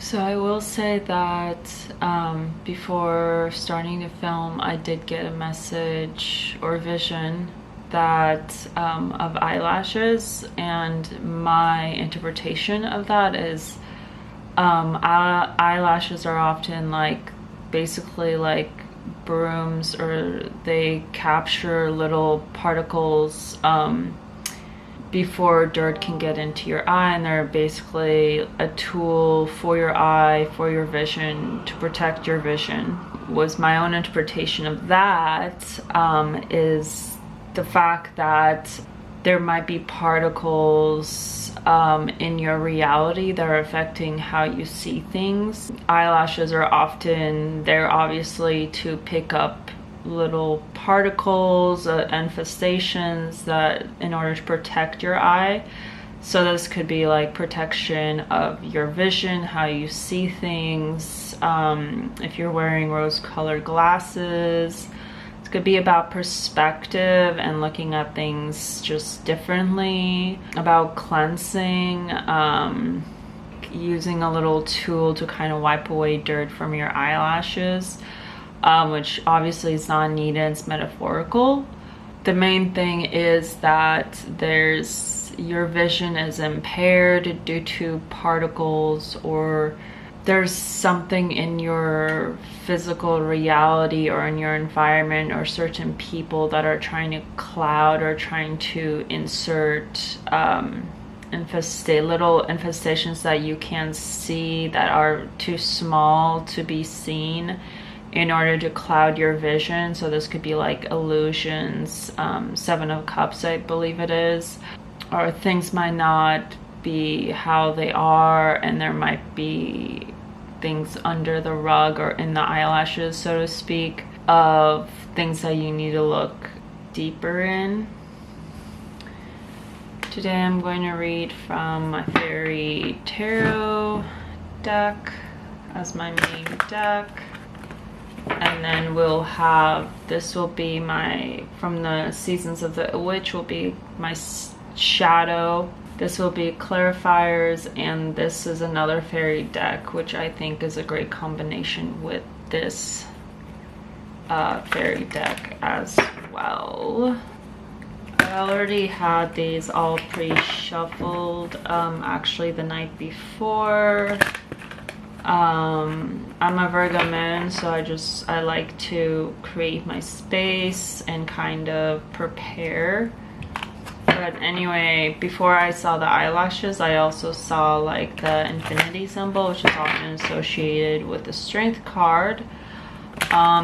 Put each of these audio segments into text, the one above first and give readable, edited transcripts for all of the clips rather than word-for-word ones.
So I will say that before starting to film, I did get a message or vision that of eyelashes, and my interpretation of that is eyelashes are often like basically like brooms, or they capture little particles before dirt can get into your eye, and they're basically a tool for your eye, for your vision, to protect your vision. Was my own interpretation of that is the fact that there might be particles in your reality that are affecting how you see things. Eyelashes are often, they're obviously to pick up little particles, infestations, that in order to protect your eye. So this could be like protection of your vision, how you see things. If you're wearing rose-colored glasses, it could be about perspective and looking at things just differently, about cleansing, using a little tool to kind of wipe away dirt from your eyelashes. Which obviously is not needed, it's metaphorical. The main thing is that your vision is impaired due to particles, or there's something in your physical reality or in your environment or certain people that are trying to cloud or trying to insert little infestations that you can't see, that are too small to be seen, in order to cloud your vision. So this could be like illusions, Seven of Cups I believe it is, or things might not be how they are, and there might be things under the rug or in the eyelashes, so to speak, of things that you need to look deeper in. Today I'm going to read from my Fairy Tarot deck as my main deck. And then we'll have, this will be my, from the Seasons of the Witch will be my shadow. This will be clarifiers, and this is another fairy deck, which I think is a great combination with this fairy deck as well. I already had these all pre-shuffled actually the night before. I'm a Virgo Moon, so I like to create my space and kind of prepare. But anyway, before I saw the eyelashes, I also saw like the infinity symbol, which is often associated with the Strength card.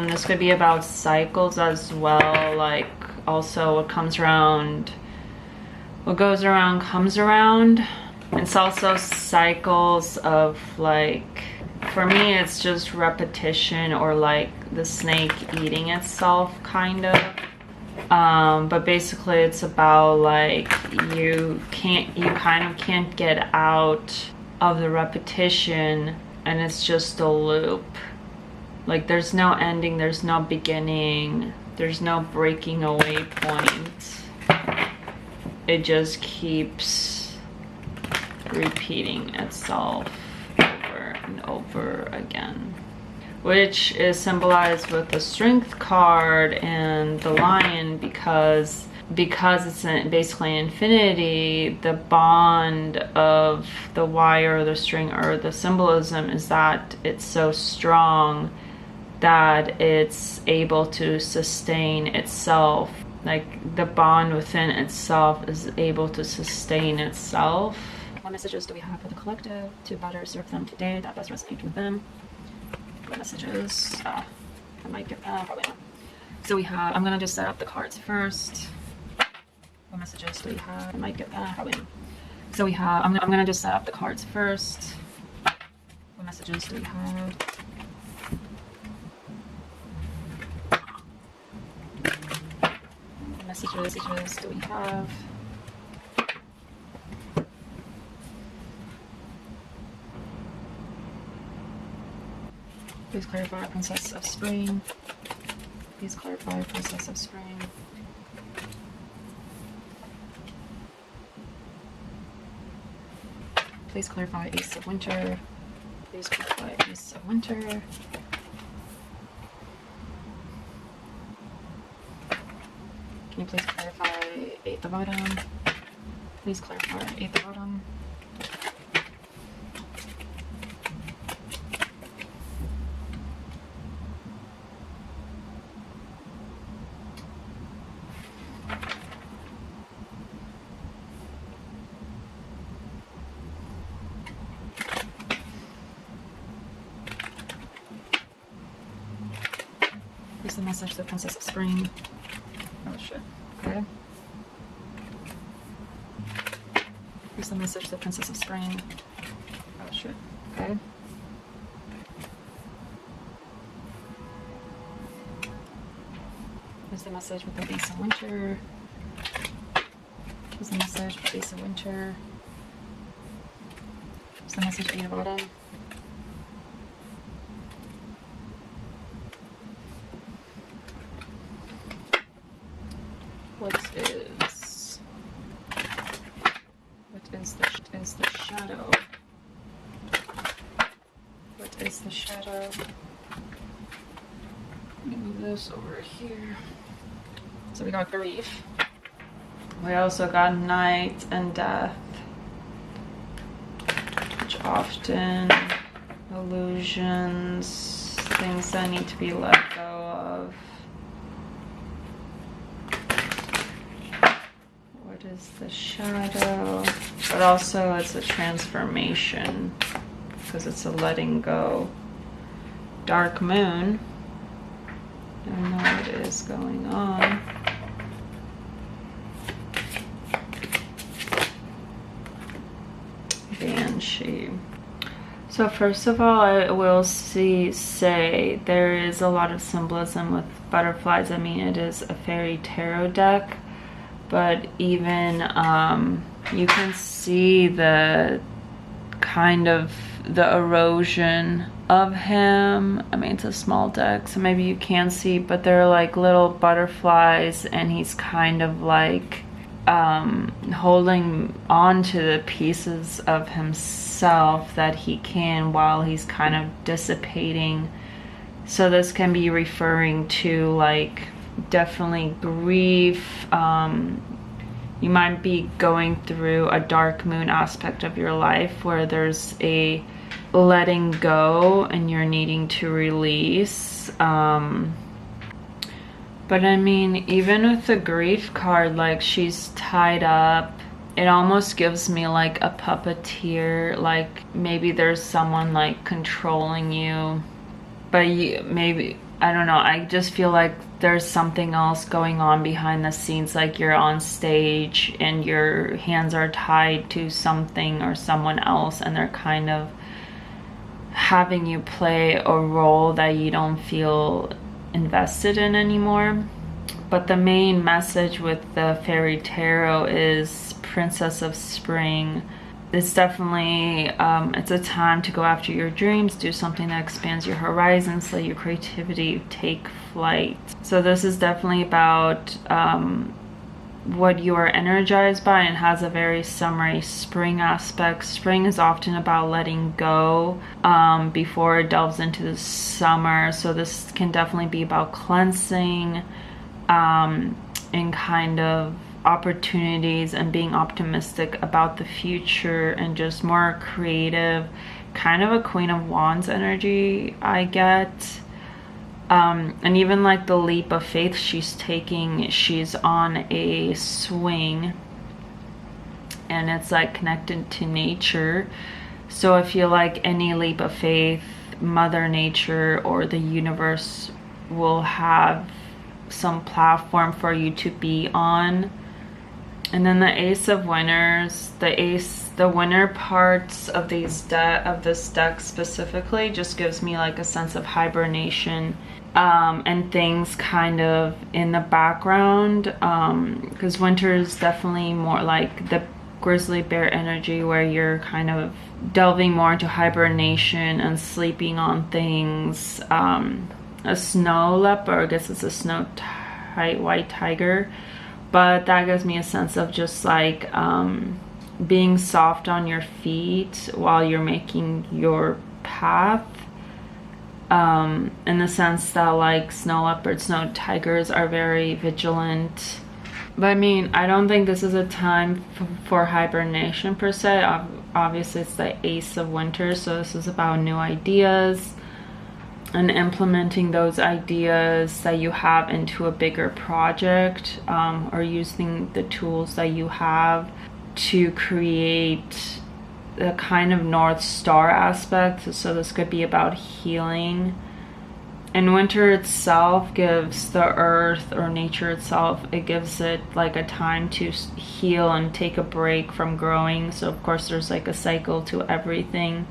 This could be about cycles as well, like also what comes around, what goes around comes around. It's also cycles of, like, for me it's just repetition, or like the snake eating itself kind of. But basically it's about like you kind of can't get out of the repetition, and it's just a loop. Like there's no ending, there's no beginning, there's no breaking away point. It just keeps repeating itself over and over again, which is symbolized with the Strength card and the Lion, because it's basically infinity. The bond of the wire or the string, or the symbolism, is that it's so strong that it's able to sustain itself. Like the bond within itself is able to sustain itself. What messages do we have for the collective to better serve them today that best resonate with them? What messages? I might get probably not. So we have, I'm gonna just set up the cards first. What messages do we have? I might get probably not. So we have, I'm gonna just set up the cards first. What messages do we have? What messages do we have? Please clarify, Princess of Spring. Please clarify, Princess of Spring. Please clarify, Ace of Winter. Please clarify Ace of Winter. Can you please clarify Eighth of Autumn? Please clarify Eighth of Autumn. Here's the message to the Princess of Spring. Oh shit. Okay. Here's the message to the Princess of Spring. Oh shit. Okay. Here's the message with the Ace of Winter. Here's the message with the Ace of Winter. Here's the message Eight of Autumn. What is the shadow? What is the shadow? Let me move this over here. So we got grief. We also got night and death, which often illusions, things that need to be let go of. What is the shadow? But also it's a transformation because it's a letting go. Dark Moon. I don't know what is going on. Banshee. So first of all, I will say there is a lot of symbolism with butterflies. I mean, it is a fairy tarot deck, but even you can see the kind of the erosion of him. I mean, it's a small deck, so maybe you can see, but they're like little butterflies, and he's kind of like holding on to the pieces of himself that he can while he's kind of dissipating. So this can be referring to like definitely grief. You might be going through a dark moon aspect of your life where there's a letting go and you're needing to release. But I mean, even with the grief card, like she's tied up, it almost gives me like a puppeteer, like maybe there's someone like controlling you, but maybe, I don't know, I just feel like there's something else going on behind the scenes, like you're on stage and your hands are tied to something or someone else, and they're kind of having you play a role that you don't feel invested in anymore. But the main message with the fairy tarot is Princess of Spring. It's definitely it's a time to go after your dreams, do something that expands your horizons, let your creativity take flight. So this is definitely about what you are energized by, and has a very summery spring aspect. Spring is often about letting go before it delves into the summer. So this can definitely be about cleansing and kind of opportunities and being optimistic about the future and just more creative, kind of a Queen of Wands energy I get. And even like the leap of faith she's taking, she's on a swing and it's like connected to nature. So I feel like any leap of faith, Mother Nature or the universe will have some platform for you to be on. And then the Ace of Winners, the winner parts of this deck specifically just gives me like a sense of hibernation and things kind of in the background, because winter is definitely more like the grizzly bear energy where you're kind of delving more into hibernation and sleeping on things. A snow leopard, I guess it's a snow white tiger, but that gives me a sense of just like being soft on your feet while you're making your path, in the sense that like snow leopards, snow tigers are very vigilant. But I mean, I don't think this is a time for hibernation per se. Obviously it's the Ace of Winter, so this is about new ideas and implementing those ideas that you have into a bigger project, or using the tools that you have to create a kind of NorthStar aspect. So this could be about healing. And winter itself gives the earth, or nature itself, it gives it like a time to heal and take a break from growing. So of course there's like a cycle to everything.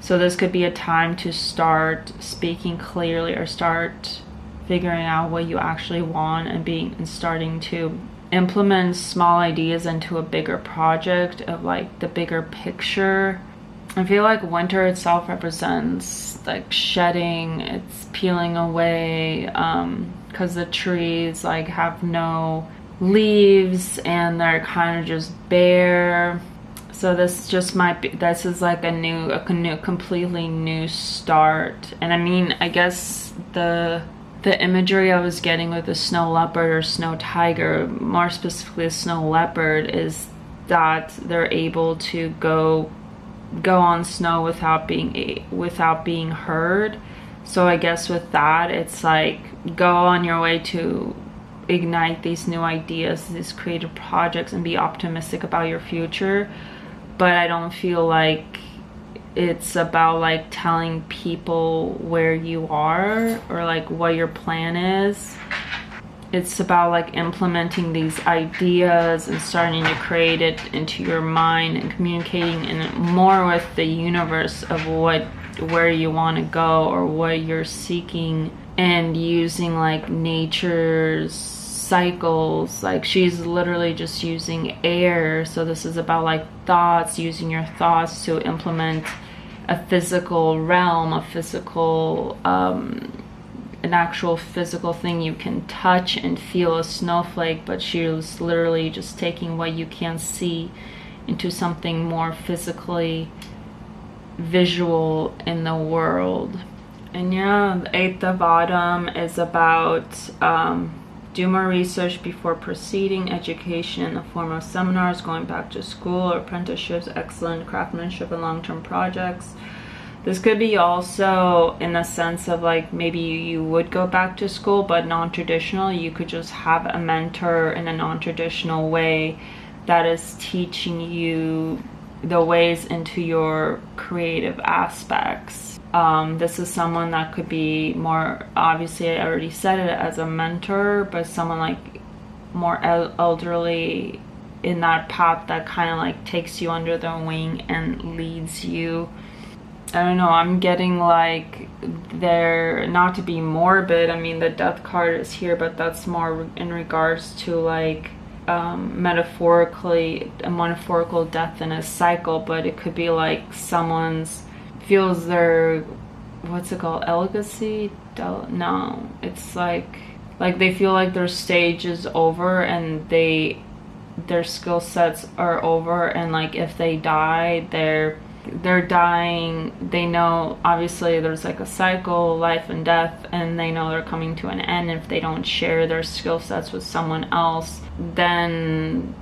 So this could be a time to start speaking clearly, or start figuring out what you actually want, and starting to implement small ideas into a bigger project of like the bigger picture. I feel like winter itself represents like shedding, it's peeling away, because the trees like have no leaves and they're kind of just bare. So this just might be, this is like a completely new start. And I mean, I guess the imagery I was getting with the snow leopard or snow tiger, more specifically the snow leopard, is that they're able to go on snow without being heard. So I guess with that, it's like go on your way to ignite these new ideas, these creative projects, and be optimistic about your future. But I don't feel like it's about like telling people where you are or like what your plan is. It's about like implementing these ideas and starting to create it into your mind and communicating in more with the universe of where you want to go or what you're seeking, and using like nature's cycles. Like she's literally just using air, so this is about like thoughts, using your thoughts to implement a physical realm, a physical an actual physical thing you can touch and feel, a snowflake. But she was literally just taking what you can't see into something more physically visual in the world. And yeah, the Eight of Autumn is about do more research before proceeding, education in the form of seminars, going back to school, or apprenticeships, excellent craftsmanship, and long-term projects. This could be also in the sense of like maybe you would go back to school, but non-traditional. You could just have a mentor in a non-traditional way that is teaching you the ways into your creative aspects. This is someone that could be more, obviously I already said it, as a mentor, but someone like more elderly in that path that kind of like takes you under their wing and leads you. I don't know, I'm getting like they're, not to be morbid, I mean the death card is here, but that's more in regards to like metaphorically, a metaphorical death in a cycle. But it could be like someone's feels their, what's it called, legacy? No, it's like they feel like their stage is over and their skill sets are over, and like if they die, they're dying. They know obviously there's like a cycle, life and death, and they know they're coming to an end. If they don't share their skill sets with someone else, then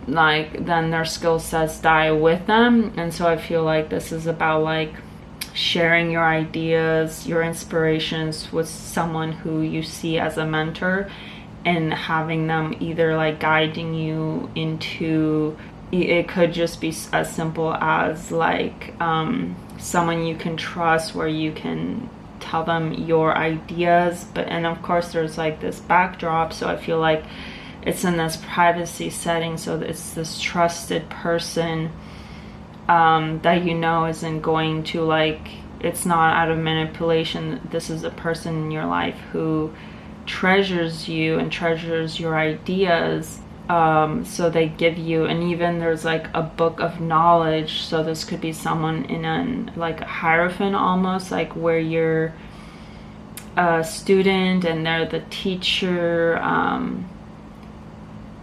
their skill sets die with them. And so I feel like this is about like sharing your ideas, your inspirations with someone who you see as a mentor, and having them either like guiding you into, it could just be as simple as like someone you can trust, where you can tell them your ideas. But and of course there's like this backdrop, so I feel like it's in this privacy setting, so it's this trusted person that you know isn't going to like, it's not out of manipulation. This is a person in your life who treasures you and treasures your ideas. So they give you, and even there's like a book of knowledge. So this could be someone in an like a hierophant almost, like where you're a student and they're the teacher.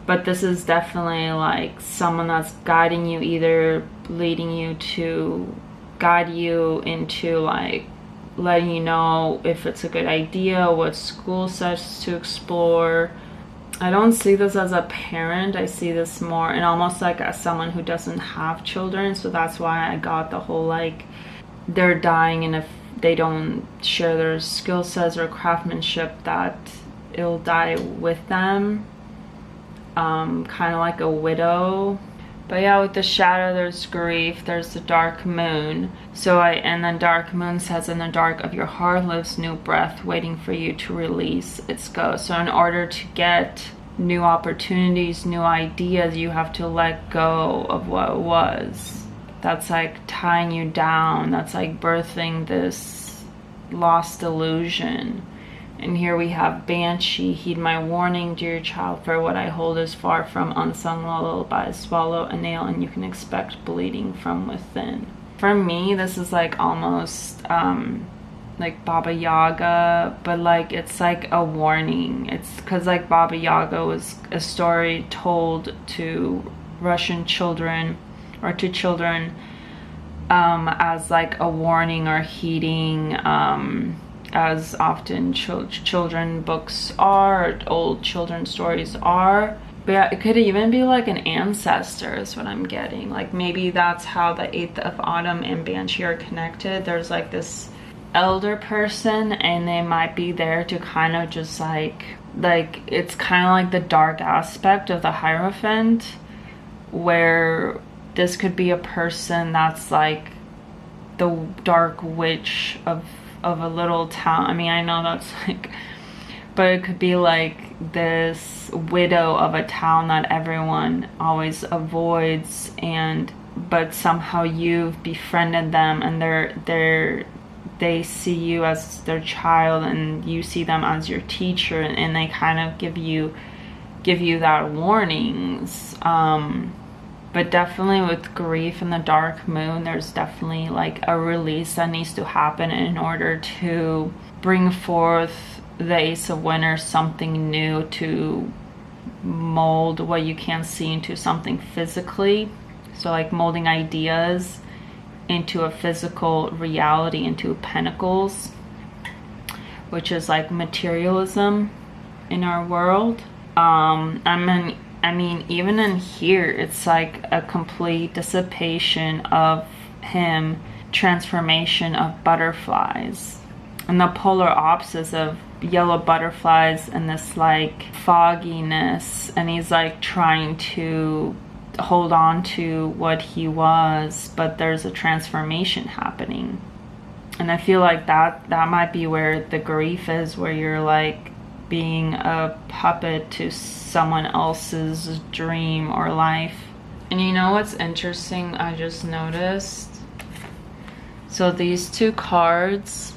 But this is definitely like someone that's guiding you, either leading you to guide you into like letting you know if it's a good idea, what school sets to explore. I don't see this as a parent. I see this more and almost like as someone who doesn't have children. So that's why I got the whole like they're dying, and if they don't share their skill sets or craftsmanship, that it'll die with them. Kind of like a widow. But yeah, with the shadow, there's grief, there's the dark moon. And then dark moon says, in the dark of your heart lives new breath waiting for you to release its ghost. So in order to get new opportunities, new ideas, you have to let go of what was. That's like tying you down. That's like birthing this lost illusion. And here we have Banshee. Heed my warning, dear child, for what I hold is far from unsung lullabies. Swallow a nail and you can expect bleeding from within. For me, this is like almost like Baba Yaga, but like it's like a warning. It's because like Baba Yaga was a story told to Russian children or to children as like a warning or heeding, as often children books are, or old children's stories are. But yeah, it could even be like an ancestor is what I'm getting. Like maybe that's how the 8th of Autumn and Banshee are connected. There's like this elder person and they might be there to kind of just like it's kind of like the dark aspect of the Hierophant, where this could be a person that's like the dark witch of a little town. I mean, I know that's like, but it could be like this widow of a town that everyone always avoids, but somehow you've befriended them and they see you as their child and you see them as your teacher, and they kind of give you that warnings. But definitely with grief and the dark moon, there's definitely like a release that needs to happen in order to bring forth the Ace of Winners, something new, to mold what you can't see into something physically. So like molding ideas into a physical reality, into pentacles, which is like materialism in our world. I mean, even in here, it's like a complete dissipation of him, transformation of butterflies. And the polar opposites of yellow butterflies and this like fogginess. And he's like trying to hold on to what he was, but there's a transformation happening. And I feel like that might be where the grief is, where you're like being a puppet to someone else's dream or life. And you know what's interesting, I just noticed? So these two cards,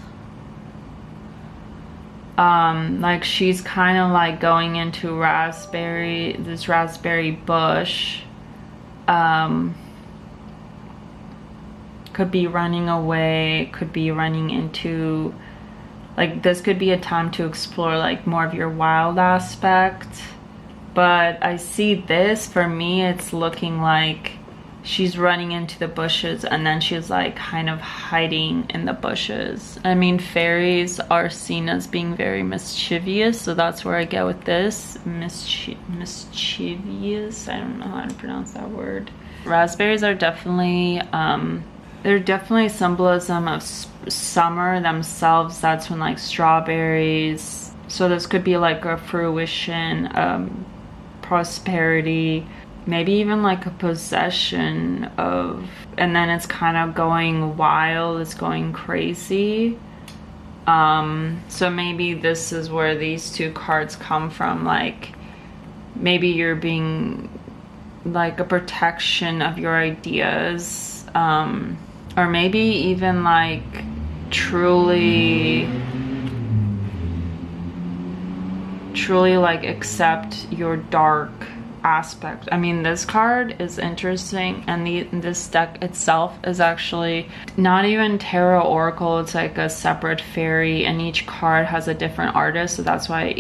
like she's kind of like going into this raspberry bush. Could be running away, could be running into, like this could be a time to explore like more of your wild aspect. But I see this, for me, it's looking like she's running into the bushes and then she's like kind of hiding in the bushes. I mean, fairies are seen as being very mischievous, so that's where I get with this. Mischievous? I don't know how to pronounce that word. Raspberries are definitely, they're definitely symbolism of summer themselves. That's when like strawberries, so this could be like a fruition, prosperity, maybe even like a possession of, and then it's kind of going wild, it's going crazy. So maybe this is where these two cards come from, like maybe you're being like a protection of your ideas, or maybe even like truly like accept your dark aspect. I mean, this card is interesting, and this deck itself is actually not even tarot oracle. It's like a separate fairy, and each card has a different artist, so that's why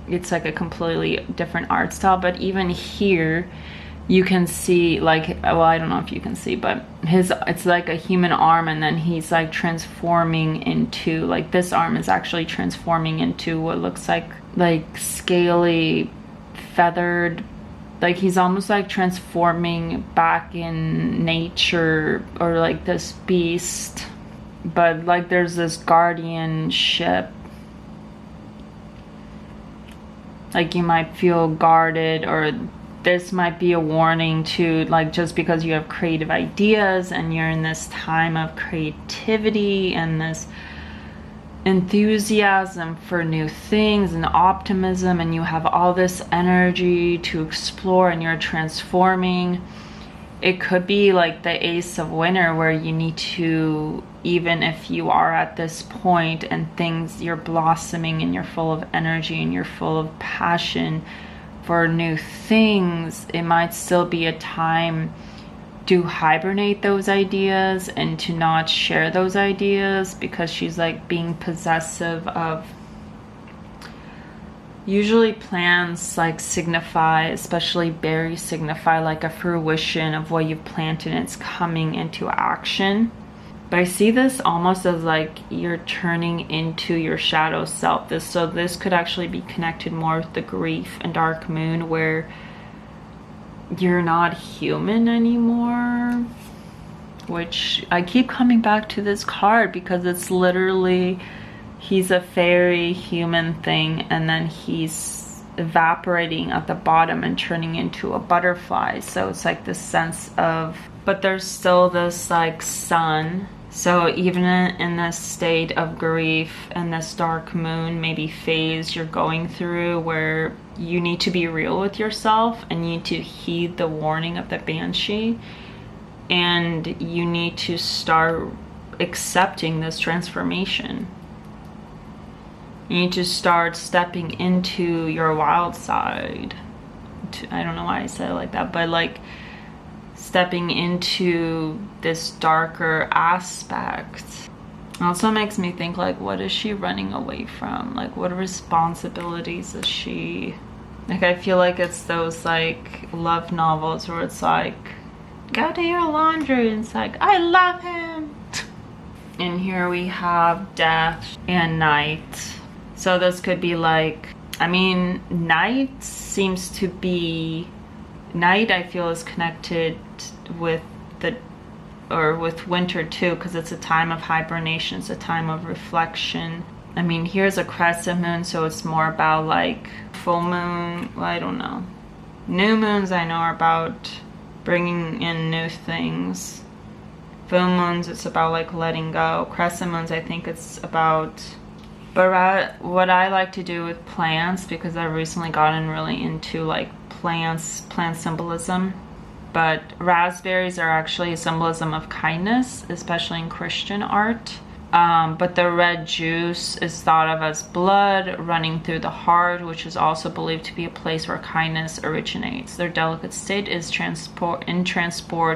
it's like a completely different art style. But even here, you can see like, well, I don't know if you can see, but it's like a human arm, and then he's like transforming into, like, this arm is actually transforming into what looks like scaly, feathered, like he's almost like transforming back in nature, or like this beast, but like there's this guardianship. Like you might feel guarded, or this might be a warning to, like, just because you have creative ideas and you're in this time of creativity and this enthusiasm for new things and optimism, and you have all this energy to explore and you're transforming, it could be like the Ace of Winter, where you need to, even if you are at this point and things, you're blossoming and you're full of energy and you're full of passion for new things, it might still be a time to hibernate those ideas and to not share those ideas, because she's like being possessive of, usually plants like signify, especially berries signify like a fruition of what you've planted, and it's coming into action. But I see this almost as like you're turning into your shadow self. So this could actually be connected more with the grief and dark moon, where you're not human anymore. Which I keep coming back to this card because it's literally, he's a fairy human thing, and then he's evaporating at the bottom and turning into a butterfly. So it's like this sense of, but there's still this like sun. So even in this state of grief and this dark moon maybe phase you're going through, where you need to be real with yourself and you need to heed the warning of the Banshee, and you need to start accepting this transformation. You need to start stepping into your wild side. I don't know why I said it like that, but like stepping into this darker aspect. It also makes me think, like, what is she running away from? Like, what responsibilities is she, like, I feel like it's those like love novels where it's like, go do your laundry, and it's like, I love him. And here we have death and night. So this could be like, I mean, night seems to be, night I feel is connected with with winter too, because it's a time of hibernation, it's a time of reflection. I mean, here's a crescent moon, so it's more about like full moon, well, I don't know. New moons I know are about bringing in new things. Full moons, it's about like letting go. Crescent moons, I think it's about, but what I like to do with plants, because I've recently gotten really into like plant symbolism, but raspberries are actually a symbolism of kindness, especially in Christian art. But the red juice is thought of as blood running through the heart, which is also believed to be a place where kindness originates. Their delicate state is transport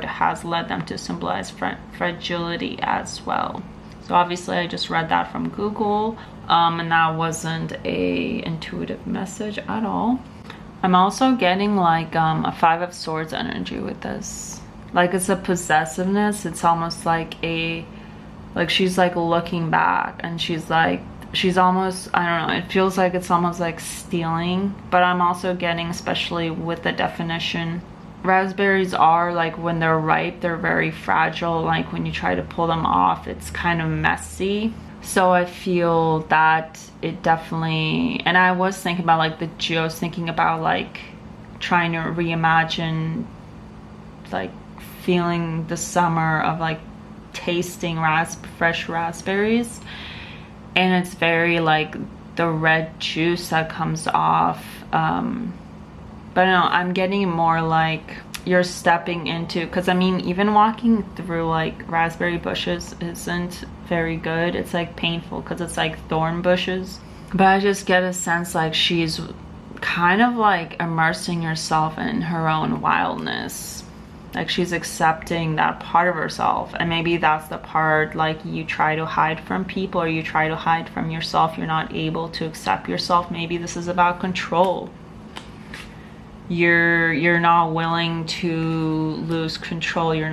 has led them to symbolize fragility as well. So obviously I just read that from Google, and that wasn't a intuitive message at all. I'm also getting like a Five of Swords energy with this. Like it's a possessiveness. It's almost like she's like looking back, and she's almost, I don't know, it feels like it's almost like stealing. But I'm also getting, especially with the definition, raspberries are like, when they're ripe, they're very fragile. Like when you try to pull them off, it's kind of messy. So I feel that it definitely, and I was thinking about like I was thinking about like trying to reimagine like feeling the summer of like tasting fresh raspberries, and it's very like the red juice that comes off, but no, I'm getting more like you're stepping into, because I mean, even walking through like raspberry bushes isn't very good. It's like painful because it's like thorn bushes. But I just get a sense like she's kind of like immersing herself in her own wildness. Like she's accepting that part of herself, and maybe that's the part like you try to hide from people, or you try to hide from yourself. You're not able to accept yourself. Maybe this is about control. you're not willing to lose control. You're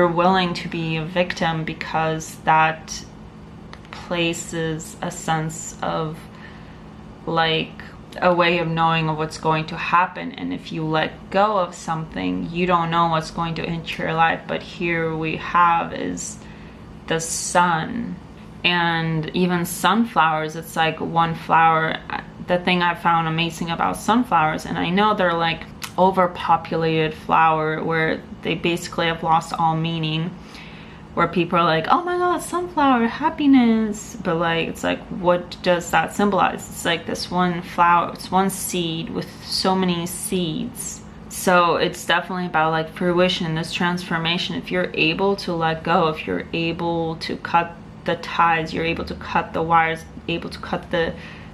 willing to be a victim, because that places a sense of like a way of knowing of what's going to happen. And if you let go of something, you don't know what's going to enter your life. But here we have is the sun. And even sunflowers, it's like one flower. The thing I found amazing about sunflowers, and I know they're like overpopulated flower where they basically have lost all meaning, where people are like, oh my god, sunflower, happiness, but like, it's like, what does that symbolize? It's like this one flower, it's one seed with so many seeds. So it's definitely about like fruition, this transformation. If you're able to let go, if you're able to cut the ties, you're able to cut the wires, able to cut the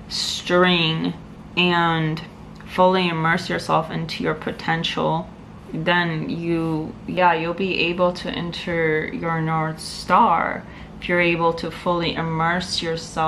string, and fully immerse yourself into your potential, then you'll be able to enter your North Star. If you're able to fully immerse yourself